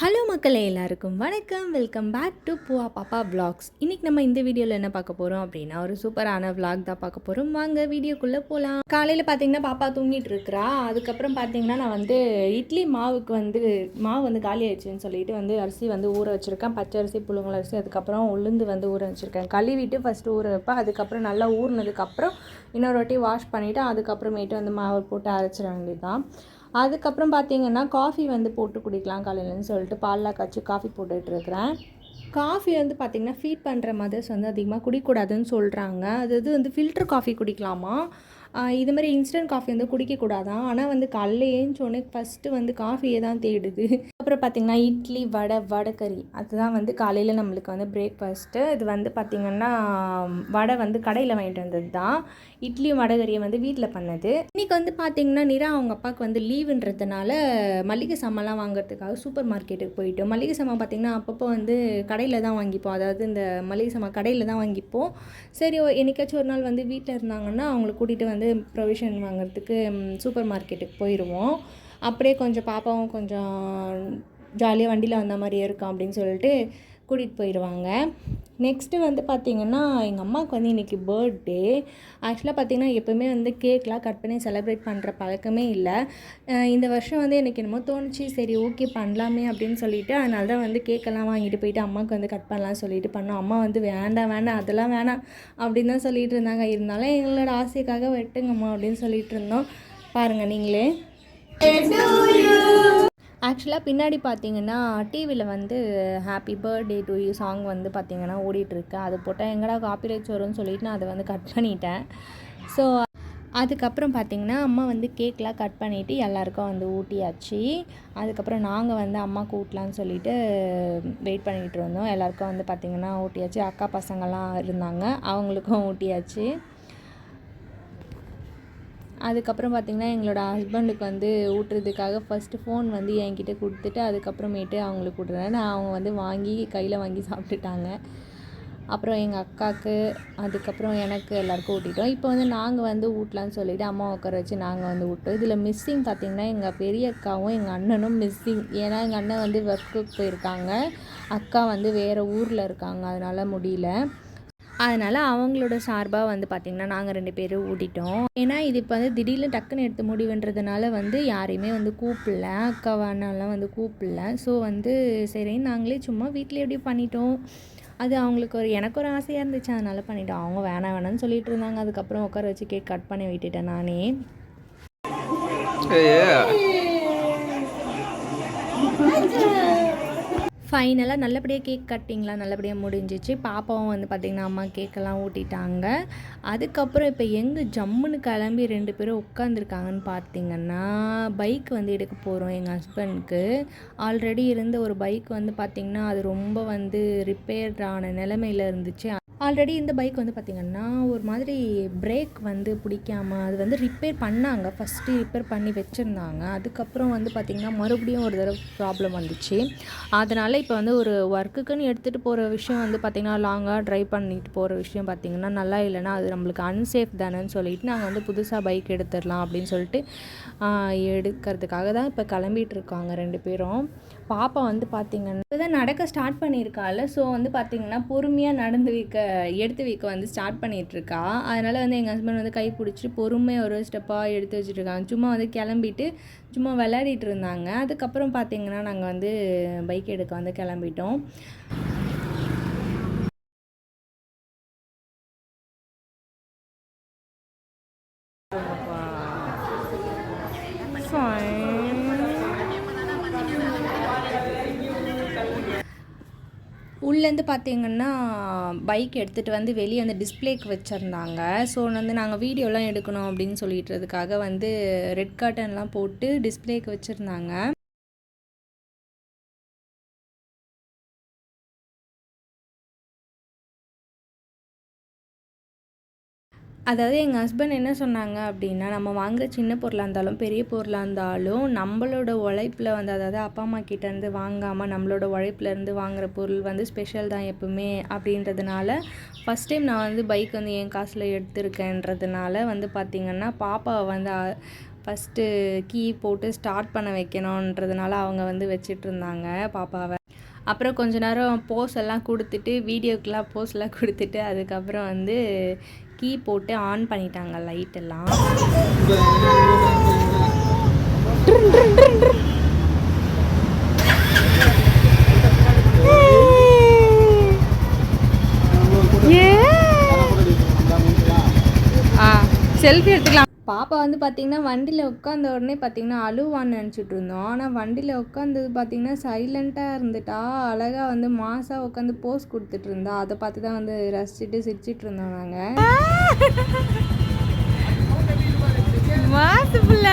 Hello மக்களே, எல்லாருக்கும் வணக்கம். வெல்கம் பேக் டு பூவா பாப்பா விலாக்ஸ். இன்றைக்கி நம்ம இந்த வீடியோவில் என்ன பார்க்க போகிறோம் அப்படின்னா, ஒரு சூப்பரான விலாக் தான் பார்க்க போகிறோம். வாங்க வீடியோக்குள்ளே போகலாம். காலையில் பார்த்தீங்கன்னா பாப்பா தூங்கிட்டு இருக்கிறா. அதுக்கப்புறம் பார்த்தீங்கன்னா நான் வந்து இட்லி மாவுக்கு மாவு காலி ஆயிடுச்சுன்னு சொல்லிட்டு அரிசி ஊற வச்சுருக்கேன். பச்சை அரிசி, புழுங்கல் அரிசி, அதுக்கப்புறம் உளுந்து ஊற வச்சுருக்கேன். கழுவிட்டு ஃபஸ்ட்டு ஊற வைப்பேன். அதுக்கப்புறம் நல்லா ஊறினதுக்கப்புறம் இன்னொரு வாட்டி வாஷ் பண்ணிவிட்டு அதுக்கப்புறமேட்டு மாவு போட்டு அரைச்சிட வேண்டியது தான். அதுக்கப்புறம் பார்த்திங்கன்னா காஃபி போட்டு குடிக்கலாம் காலையிலன்னு சொல்லிட்டு பாலில் காய்ச்சி காஃபி போட்டுட்ருக்கிறேன். காஃபி பார்த்திங்கன்னா ஃபீட் பண்ணுற மதர்ஸ் அதிகமாக குடிக்கக்கூடாதுன்னு சொல்கிறாங்க. அது ஃபில்டர் காஃபி குடிக்கலாமா, இது மாதிரி இன்ஸ்டன்ட் காஃபி குடிக்கக்கூடாதான். ஆனால் காலையில் ஏஞ்சோடனே ஃபஸ்ட்டு காஃபியே தான் தேடுது. அப்புறம் பார்த்திங்கன்னா இட்லி, வடைக்கறி அதுதான் காலையில் நம்மளுக்கு பிரேக்ஃபாஸ்ட்டு. இது பார்த்திங்கன்னா வடை கடையில் வாங்கிட்டு வந்தது தான். இட்லியும் வடைக்கறியை வீட்டில் பண்ணது. இன்றைக்கி பார்த்திங்கன்னா நிரா அவங்க அப்பாவுக்கு லீவுன்றதுனால மளிகை சாமான்லாம் வாங்குறதுக்காக சூப்பர் மார்க்கெட்டுக்கு போயிட்டோம். மளிகை சாமான் பார்த்திங்கன்னா அப்பப்போ கடையில் தான் வாங்கிப்போம். அதாவது இந்த மளிகை சாமான் கடையில் தான் வாங்கிப்போம். சரி, என்னைக்காச்சும் ஒரு நாள் வீட்டில் இருந்தாங்கன்னா அவங்கள கூட்டிகிட்டு ப்ரொவிஷன் வாங்குறதுக்கு சூப்பர் மார்க்கெட்டுக்கு போயிடுவோம். அப்படியே கொஞ்சம் பாப்பாவும் கொஞ்சம் ஜாலியாக வண்டியில் வந்த மாதிரியே இருக்கும் அப்படின்னு சொல்லிட்டு கூட்டிகிட்டு போயிடுவாங்க. நெக்ஸ்ட்டு பார்த்திங்கன்னா எங்கள் அம்மாவுக்கு இன்றைக்கி பர்த்டே. ஆக்சுவலாக பார்த்திங்கன்னா எப்போவுமே கேக்லாம் கட் பண்ணி செலிப்ரேட் பண்ணுற பழக்கமே இல்லை. இந்த வருஷம் எனக்கு என்னமோ தோணுச்சு, சரி ஓகே பண்ணலாமே அப்படின்னு சொல்லிட்டு அதனால தான் கேக்கெல்லாம் வாங்கிட்டு போயிட்டு அம்மாவுக்கு கட் பண்ணலாம் சொல்லிட்டு பண்ணோம். அம்மா வேண்டாம் அதெல்லாம் வேணாம் அப்படின்னு தான் சொல்லிட்டு இருந்தாங்க. இருந்தாலும் எங்களோட ஆசைக்காக வெட்டுங்கம்மா அப்படின்னு சொல்லிட்டு இருந்தோம். பாருங்கள் நீங்களே. ஆக்சுவலாக பின்னாடி பார்த்தீங்கன்னா டிவியில் happy birthday to you song பார்த்திங்கன்னா ஓடிட்டுருக்கு. அது போட்டால் எங்கடா காப்பிரைட்ஸ் வரும்னு சொல்லிட்டு நான் அதை கட் பண்ணிட்டேன். ஸோ அதுக்கப்புறம் பார்த்திங்கன்னா அம்மா கேக்லாம் கட் பண்ணிவிட்டு எல்லாேருக்கும் ஊட்டியாச்சு. அதுக்கப்புறம் நாங்கள் அம்மாவுக்கு ஊட்டலான்னு சொல்லிட்டு வெயிட் பண்ணிகிட்டு இருந்தோம். எல்லாேருக்கும் பார்த்திங்கன்னா ஊட்டியாச்சு. அக்கா பசங்கள்லாம் இருந்தாங்க, அவங்களுக்கும் ஊட்டியாச்சு. அதுக்கப்புறம் பார்த்திங்கன்னா எங்களோட ஹஸ்பண்டுக்கு ஊட்டுறதுக்காக ஃபஸ்ட்டு ஃபோன் என்கிட்ட கொடுத்துட்டு அதுக்கப்புறமேட்டு அவங்களுக்கு விட்றேன். அவங்க வாங்கி கையில் வாங்கி சாப்பிட்டுட்டாங்க. அப்புறம் எங்கள் அக்காவுக்கு, அதுக்கப்புறம் எனக்கு எல்லாேருக்கும் ஊட்டிட்டோம். இப்போ நாங்கள் ஊட்டலான்னு சொல்லிவிட்டு அம்மா உட்கார வச்சு நாங்கள் ஊட்டோம். இதில் மிஸ்ஸிங் பார்த்திங்கன்னா எங்கள் பெரிய அக்காவும் எங்கள் அண்ணனும் மிஸ்ஸிங். ஏன்னா எங்கள் அண்ணன் ஒர்க்குக்கு போயிருக்காங்க, அக்கா வேறு ஊரில் இருக்காங்க, அதனால் முடியல. அதனால் அவங்களோட சார்பாக பார்த்திங்கன்னா நாங்கள் 2 பேரும் ஊட்டிட்டோம். ஏன்னா இது இப்போ திடீர்னு டக்குன்னு எடுத்து முடிவுன்றதுனால யாரையுமே கூப்பிடல, அக்காவா அண்ணாலாம் கூப்பிடல. ஸோ சரி நாங்களே சும்மா வீட்டில் எப்படி பண்ணிட்டோம். அது அவங்களுக்கு எனக்கு ஒரு ஆசையாக இருந்துச்சு, அதனால் பண்ணிட்டோம். அவங்க வேணான்னு சொல்லிட்டு இருந்தாங்க. அதுக்கப்புறம் உட்கார வச்சு கேக் கட் பண்ணி விட்டுட்டேன் நானே. ஃபைனலாக நல்லபடியாக கேக் கட்டிங்லாம் நல்லபடியாக முடிஞ்சிச்சு. பாப்பாவும் பார்த்திங்கன்னா அம்மா கேக்கெல்லாம் ஊட்டிட்டாங்க. அதுக்கப்புறம் இப்போ எங்கே ஜம்முன்னு கிளம்பி 2 பேரும் உட்காந்துருக்காங்கன்னு பார்த்திங்கன்னா பைக் எடுக்க போகிறோம். எங்கள் ஹஸ்பண்டுக்கு ஆல்ரெடி இருந்த ஒரு பைக் பார்த்திங்கன்னா அது ரொம்ப ரிப்பேர் ஆன நிலமையில் இருந்துச்சு. ஆல்ரெடி இந்த பைக் பார்த்திங்கன்னா ஒரு மாதிரி பிரேக் பிடிக்காமல் அது ரிப்பேர் பண்ணாங்க. ஃபஸ்ட்டு ரிப்பேர் பண்ணி வச்சுருந்தாங்க. அதுக்கப்புறம் பார்த்திங்கன்னா மறுபடியும் ஒரு தடவை ப்ராப்ளம் வந்துச்சு. அதனால் இப்போ ஒரு ஒர்க்குக்குன்னு எடுத்துகிட்டு போகிற விஷயம் பார்த்திங்கன்னா லாங்காக ட்ரைவ் பண்ணிட்டு போகிற விஷயம் பார்த்திங்கன்னா நல்லா இல்லைன்னா அது நம்மளுக்கு அன்சேஃப் தானேன்னு சொல்லிட்டு நாங்கள் புதுசாக பைக் எடுத்துடலாம் அப்படின்னு சொல்லிட்டு எடுக்கிறதுக்காக தான் இப்போ கிளம்பிகிட்டு இருக்காங்க 2 பேரும். பாப்பா பார்த்திங்கன்னா இப்போ தான் நடக்க ஸ்டார்ட் பண்ணியிருக்காள். ஸோ பார்த்திங்கன்னா பொறுமையாக எடுத்து வைக்க ஸ்டார்ட் பண்ணிகிட்ருக்கா. அதனால் எங்கள் ஹஸ்பண்ட் கை பிடிச்சிட்டு பொறுமையாக ஒரு ஸ்டெப்பாக எடுத்து வச்சுட்ருக்காங்க. சும்மா கிளம்பிட்டு சும்மா விளையாடிட்டு இருந்தாங்க. அதுக்கப்புறம் பார்த்திங்கன்னா நாங்கள் பைக் எடுக்க கிளம்பிட்டோம். உள்ளேருந்து பார்த்திங்கன்னா பைக் எடுத்துகிட்டு வெளியே டிஸ்பிளேக்கு வச்சுருந்தாங்க. ஸோ நாங்கள் வீடியோலாம் எடுக்கணும் அப்படின்னு சொல்லிட்டுறதுக்காக ரெட் கர்ட்டன்லாம் போட்டு டிஸ்பிளேக்கு வச்சுருந்தாங்க. அதாவது எங்கள் ஹஸ்பண்ட் என்ன சொன்னாங்க அப்படின்னா, நம்ம வாங்குகிற சின்ன பொருளாக இருந்தாலும் பெரிய பொருளாக இருந்தாலும் நம்மளோட உழைப்பில் அதாவது அப்பா அம்மா கிட்டேருந்து வாங்காமல் நம்மளோட உழைப்புலேருந்து வாங்குகிற பொருள் ஸ்பெஷல் தான் எப்பவுமே அப்படின்றதுனால ஃபஸ்ட் டைம் நான் பைக் என் காசில் எடுத்திருக்கேன்றதுனால பார்த்திங்கன்னா பாப்பாவை ஃபஸ்ட்டு கீ போட்டு ஸ்டார்ட் பண்ண வைக்கணுன்றதுனால அவங்க வந்து வச்சிட்ருந்தாங்க பாப்பாவை. அப்புறம் கொஞ்ச நேரம் போஸ் எல்லாம் கொடுத்துட்டு வீடியோக்கெலாம் போஸ்லாம் கொடுத்துட்டு அதுக்கப்புறம் வந்து கீ போட்டு ஆன் பண்ணிட்டாங்க லைட்டெல்லாம். செல்ஃபி எடுத்துக்கலாம். பாப்பா வந்து பார்த்திங்கன்னா வண்டியில் உட்காந்த உடனே பார்த்திங்கன்னா அழுவான்னு நினச்சிட்டு இருந்தோம். ஆனால் வண்டியில் உட்காந்தது பார்த்திங்கன்னா சைலண்ட்டாக இருந்துட்டா. அழகாக வந்து மாசாக உட்காந்து போஸ் கொடுத்துட்டு இருந்தா. அதை பார்த்து தான் வந்து ரசிச்சுட்டு சிரிச்சிட்டு இருந்தோம் நாங்கள். மாசு புள்ள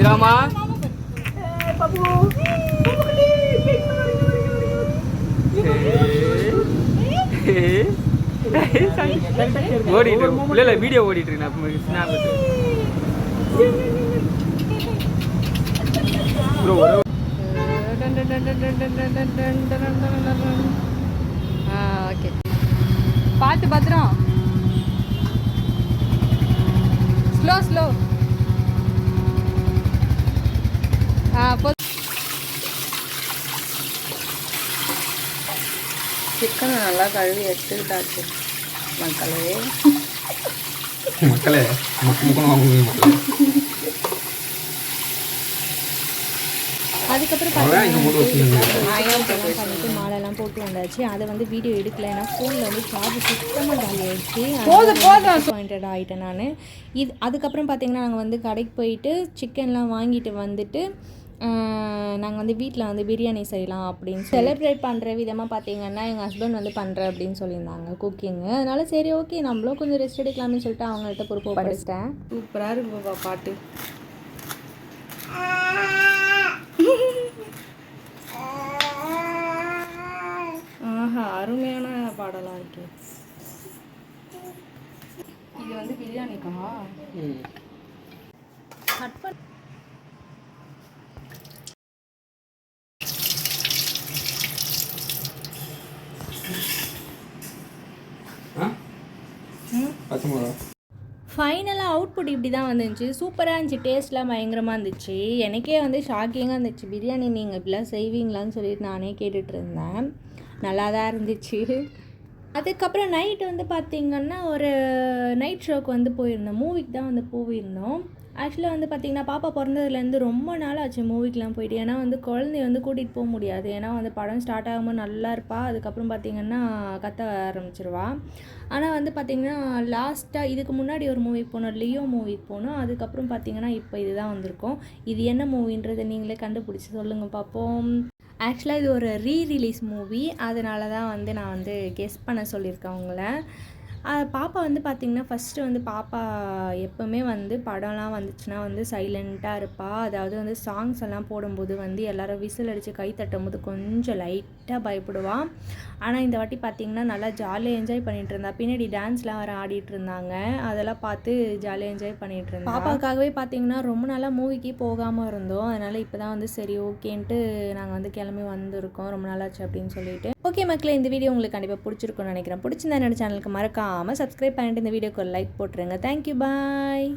Drama. ஓடிட்டு வீடியோ ஓடிட்டு இருக்கேன். ஓகே பார்த்து பத்திரம். Slow slow. சிக்கனை நல்லா கழுவி எடுத்துக்கிட்டாச்சு மக்களே. அதுக்கப்புறம் பண்ணிட்டு மாலைலாம் போட்டு வந்தாச்சு. அதை வந்து வீடியோ எடுக்கல, ஏன்னா ஃபோனில் வந்து சார்ஜ் சுத்தமாக காலி ஆகிடுச்சு. பாயிண்டட் ஆகிட்டேன் நான். அதுக்கப்புறம் பார்த்திங்கன்னா நாங்கள் வந்து கடைக்கு போயிட்டு சிக்கன்லாம் வாங்கிட்டு வந்துட்டு நாங்கள் வந்து வீட்டில் வந்து பிரியாணி செய்யலாம் அப்படின்னு செலிப்ரேட் பண்ணுற விதமாக பார்த்திங்கன்னா எங்கள் ஹஸ்பண்ட் வந்து பண்ணுற அப்படின்னு சொல்லியிருந்தாங்க குக்கிங்கு. அதனால சரி ஓகே நம்மளும் கொஞ்சம் ரெஸ்ட் எடுக்கலாம்னு சொல்லிட்டு அவங்கள்ட்ட பொறுப்பு படிச்சிட்டேன். சூப்பராக இருக்கு பாட்டு. ஆஹா அருமையான பாடலாம் இருக்கு. இது வந்து பிரியாணிக்கா கட் பண்ண. ஃபைனலாக அவுட்புட் இப்படி தான் வந்துருந்துச்சு. சூப்பராக இருந்துச்சு. டேஸ்ட்லாம் பயங்கரமாக இருந்துச்சு. எனக்கே வந்து ஷாக்கிங்காக இருந்துச்சு. பிரியாணி நீங்கள் இப்படிலாம் செய்வீங்களான்னு சொல்லிட்டு நானே கேட்டுட்டு இருந்தேன். நல்லா தான் இருந்துச்சு. அதுக்கப்புறம் நைட்டு வந்து பார்த்திங்கன்னா ஒரு நைட் ஷோக்கு வந்து போயிருந்தோம். மூவிக்கு தான் வந்து போயிருந்தோம். ஆக்சுவலாக வந்து பார்த்திங்கன்னா பாப்பா பிறந்ததுலேருந்து ரொம்ப நாள் ஆச்சு மூவிக்கெலாம் போயிட்டு. ஏன்னா வந்து குழந்தைய வந்து கூட்டிகிட்டு போக முடியாது. ஏன்னா வந்து படம் ஸ்டார்ட் ஆகும்போது நல்லா இருப்பாள். அதுக்கப்புறம் பார்த்திங்கன்னா கத்த ஆரம்பிச்சிருவா. ஆனால் வந்து பார்த்திங்கன்னா லாஸ்ட்டாக இதுக்கு முன்னாடி ஒரு மூவிக்கு போனோம், லியோ மூவிக்கு போனோம். அதுக்கப்புறம் பார்த்திங்கன்னா இப்போ இதுதான் வந்திருக்கோம். இது என்ன மூவின்றதை நீங்களே கண்டுபிடிச்சி சொல்லுங்கள் பார்ப்போம். ஆக்சுவலாக இது ஒரு ரீரிலீஸ் மூவி. அதனால தான் வந்து நான் வந்து கெஸ் பண்ண சொல்லியிருக்கேன் அவங்கள. பாப்பா வந்து பார்த்திங்கன்னா ஃபஸ்ட்டு வந்து பாப்பா எப்போவுமே வந்து படம்லாம் வந்துச்சுன்னா வந்து சைலண்ட்டாக இருப்பாள். அதாவது வந்து சாங்ஸ் எல்லாம் போடும்போது வந்து எல்லோரும் விசில் அடித்து கை தட்டும் போது கொஞ்சம் லைட்டாக பயப்படுவாள். ஆனால் இந்த வாட்டி பார்த்திங்கன்னா நல்லா ஜாலியாக என்ஜாய் பண்ணிகிட்டு இருந்தா. பின்னாடி டான்ஸ்லாம் வர ஆடிட்டு இருந்தாங்க. அதெல்லாம் பார்த்து ஜாலியாக என்ஜாய் பண்ணிகிட்டு இருந்தா. பாப்பாவுக்காகவே பார்த்திங்கன்னா ரொம்ப நாளாக மூவிக்கு போகாமல் இருந்தோம். அதனால் இப்போ தான் வந்து சரி ஓகேன்ட்டு நாங்கள் வந்து கிளம்பி வந்திருக்கோம். ரொம்ப நாளாச்சு அப்படின்னு சொல்லிட்டு. ஓகே மக்களே, இந்த வீடியோ உங்களுக்கு கண்டிப்பாக பிடிச்சிருக்கும்னு நினைக்கிறேன். பிடிச்சிருந்தா என்னோட சேனலுக்கு மறக்காமல் சப்ஸ்கிரைப் பண்ணிட்டு இந்த வீடியோக்கு ஒரு லைக் போட்டுருங்க. தேங்க்யூ, பாய்.